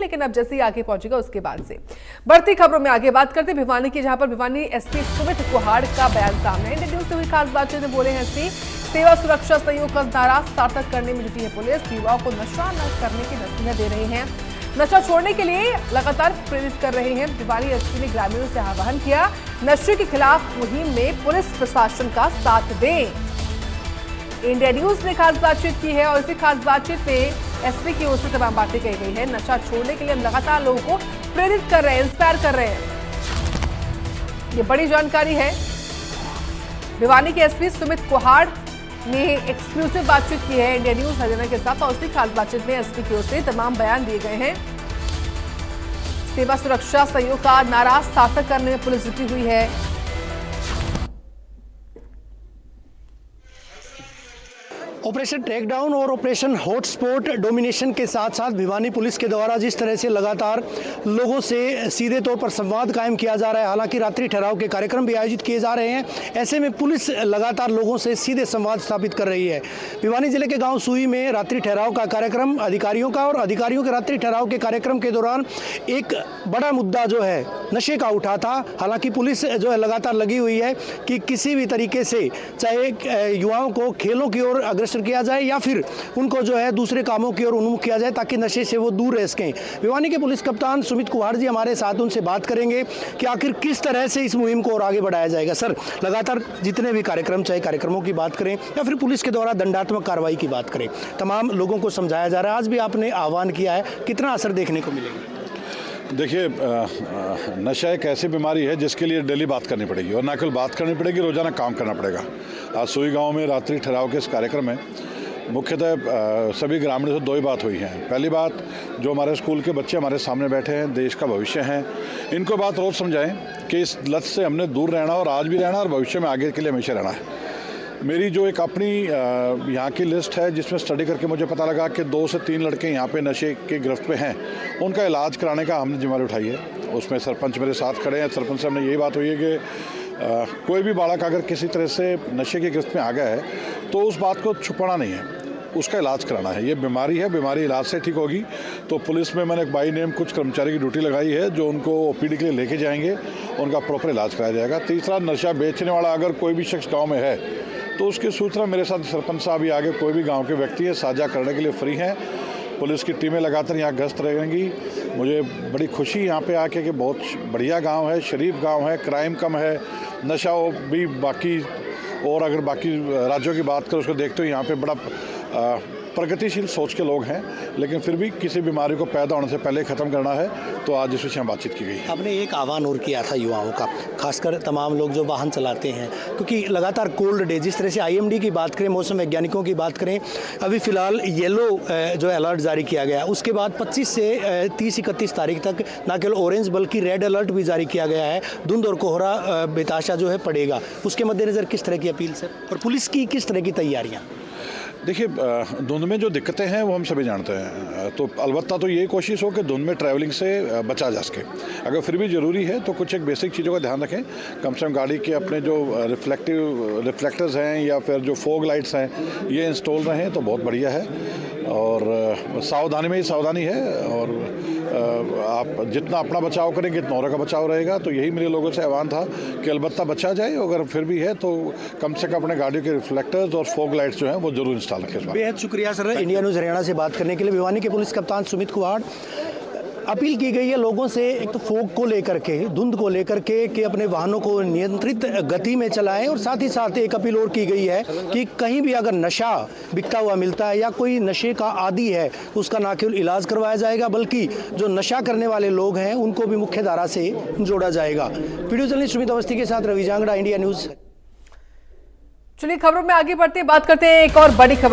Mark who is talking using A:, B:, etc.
A: लेकिन अब जैसे ही आगे पहुंचेगा उसके बाद से बढ़ती खबरों में आगे बात करते भिवानी की, जहां पर भिवानी एसपी सुमित कुहाड़ का बयान सामने है। इंडिया न्यूज से हुई खास बातचीत में बोले हैं एसपी, सेवा सुरक्षा सहयोग का नारा सार्थक करने में जुटी है पुलिस। युवाओं को नशा न करने की नसीहत दे रहे हैं, नशा छोड़ने के लिए लगातार प्रेरित कर रहे हैं। भिवानी एसपी ने ग्रामीणों से आह्वान किया, नशे के खिलाफ मुहिम में पुलिस प्रशासन का साथ दें। इंडिया न्यूज ने खास बातचीत की है और इसी खास बातचीत में एसपी की ओर से तमाम बातें कही गई है। नशा छोड़ने के लिए हम लगातार लोगों को प्रेरित कर रहे हैं, इंस्पायर कर रहे हैं। ये बड़ी जानकारी है। भिवानी के एसपी सुमित कुहाड़ ने एक्सक्लूसिव बातचीत की है इंडिया न्यूज हरियाणा के साथ और उसी खास बातचीत में एसपी की ओर से तमाम बयान दिए गए हैं। सेवा सुरक्षा सहयोग का नारा सार्थक करने में पुलिस जुटी हुई है।
B: ऑपरेशन ट्रैकडाउन और ऑपरेशन हॉटस्पॉट डोमिनेशन के साथ साथ भिवानी पुलिस के द्वारा जिस तरह से लगातार लोगों से सीधे तौर पर संवाद कायम किया जा रहा है, हालांकि रात्रि ठहराव के कार्यक्रम भी आयोजित किए जा रहे हैं, ऐसे में पुलिस लगातार लोगों से सीधे संवाद स्थापित कर रही है। भिवानी जिले के गांव सुई में रात्रि ठहराव का कार्यक्रम अधिकारियों का, और अधिकारियों के रात्रि ठहराव के कार्यक्रम के दौरान एक बड़ा मुद्दा जो है नशे का उठा था। हालांकि पुलिस जो है लगातार लगी हुई है कि किसी भी तरीके से चाहे युवाओं को खेलों की ओर अग्रसर किया जाए या फिर उनको जो है दूसरे कामों की ओर उन्मुख किया जाए ताकि नशे से वो दूर रह सकें। भिवानी के पुलिस कप्तान सुमित कुहाड़ जी हमारे साथ, उनसे बात करेंगे कि आखिर किस तरह से इस मुहिम को और आगे बढ़ाया जाएगा। सर, लगातार जितने भी कार्यक्रम, चाहे कार्यक्रमों की बात करें या फिर पुलिस के द्वारा दंडात्मक कार्रवाई की बात करें, तमाम लोगों को समझाया जा रहा है। आज भी आपने आह्वान किया है, कितना असर देखने को मिलेगा?
C: देखिए, नशा एक ऐसी बीमारी है जिसके लिए डेली बात करनी पड़ेगी और ना केवल बात करनी पड़ेगी, रोजाना काम करना पड़ेगा। आज सुई गांव में रात्रि ठहराव के इस कार्यक्रम में मुख्यतः सभी ग्रामीणों से दो ही बात हुई है। पहली बात, जो हमारे स्कूल के बच्चे हमारे सामने बैठे हैं, देश का भविष्य हैं, इनको बात रोज़ समझाएं कि इस लत से हमने दूर रहना और आज भी रहना और भविष्य में आगे के लिए हमेशा रहना है। मेरी जो एक अपनी यहाँ की लिस्ट है जिसमें स्टडी करके मुझे पता लगा कि 2 से 3 लड़के यहाँ पे नशे के गिरफ्त पे हैं, उनका इलाज कराने का हमने जिम्मेदारी उठाई है। उसमें सरपंच मेरे साथ खड़े हैं। सरपंच साहब ने यही बात हुई है कि कोई भी बालक अगर किसी तरह से नशे के गिरफ्त में आ गया है तो उस बात को छुपाना नहीं है, उसका इलाज कराना है। ये बीमारी है, बीमारी इलाज से ठीक होगी। तो पुलिस में मैंने बाई नेम कुछ कर्मचारी की ड्यूटी लगाई है जो उनको ओपीडी के लिए लेके जाएंगे, उनका प्रॉपर इलाज कराया जाएगा। तीसरा, नशा बेचने वाला अगर कोई भी शख्स गाँव में है तो उसकी सूचना मेरे साथ सरपंच साहब या आगे कोई भी गांव के व्यक्ति है साझा करने के लिए फ्री हैं। पुलिस की टीमें लगातार यहाँ गश्त रहेंगी। मुझे बड़ी खुशी यहाँ पे आके कि बहुत बढ़िया गांव है, शरीफ गांव है, क्राइम कम है, नशा भी बाकी, और अगर बाकी राज्यों की बात करें उसको देखते हुए यहाँ पे बड़ा प्रगतिशील सोच के लोग हैं, लेकिन फिर भी किसी बीमारी को पैदा होने से पहले ख़त्म करना है। तो आज इस विषय में बातचीत की गई।
B: आपने एक आह्वान और किया था युवाओं का, खासकर तमाम लोग जो वाहन चलाते हैं, क्योंकि लगातार कोल्ड डे, जिस तरह से आईएमडी की बात करें, मौसम वैज्ञानिकों की बात करें, अभी फिलहाल येलो जो अलर्ट जारी किया गया, उसके बाद 25 से 30-31 तारीख तक ना केवल ऑरेंज बल्कि रेड अलर्ट भी जारी किया गया है। धुंध और कोहरा बेताशा जो है पड़ेगा, उसके मद्देनज़र किस तरह की अपील सर, और पुलिस की किस तरह की तैयारियाँ?
C: देखिए, धुंध में जो दिक्कतें हैं वो हम सभी जानते हैं, तो अलबत्ता तो ये कोशिश हो कि धुंध में ट्रैवलिंग से बचा जा सके। अगर फिर भी ज़रूरी है तो कुछ एक बेसिक चीज़ों का ध्यान रखें। कम से कम गाड़ी के अपने जो रिफ्लेक्टर्स हैं या फिर जो फॉग लाइट्स हैं, ये इंस्टॉल रहें तो बहुत बढ़िया है। और सावधानी में ही सावधानी है, और आप जितना अपना बचाव करेंगे उतना औरों का बचाव रहेगा। तो यही मेरे लोगों से आह्वान था कि अलबत्ता बचा जाए, अगर फिर भी है तो कम से कम अपने गाड़ियों के रिफ्लेक्टर्स और फॉग लाइट्स जो हैं वो जरूर इंस्टॉल रखें।
B: बेहद शुक्रिया सर, इंडिया न्यूज़ हरियाणा से बात करने के लिए। भिवानी के पुलिस कप्तान सुमित कुहाड़, अपील की गई है लोगों से, एक तो फोग को लेकर के, धुंध को लेकर के कि अपने वाहनों को नियंत्रित गति में चलाएं, और साथ ही साथ एक अपील और की गई है कि कहीं भी अगर नशा बिकता हुआ मिलता है या कोई नशे का आदी है तो उसका ना केवल इलाज करवाया जाएगा बल्कि जो नशा करने वाले लोग हैं उनको भी मुख्य धारा से जोड़ा जाएगा। वीडियो जर्नलिस्ट सुमित अवस्थी के साथ रवि जांगड़ा, इंडिया न्यूज़।
A: चलिए खबरों में आगे बढ़ते बात करते हैं एक और बड़ी खबर।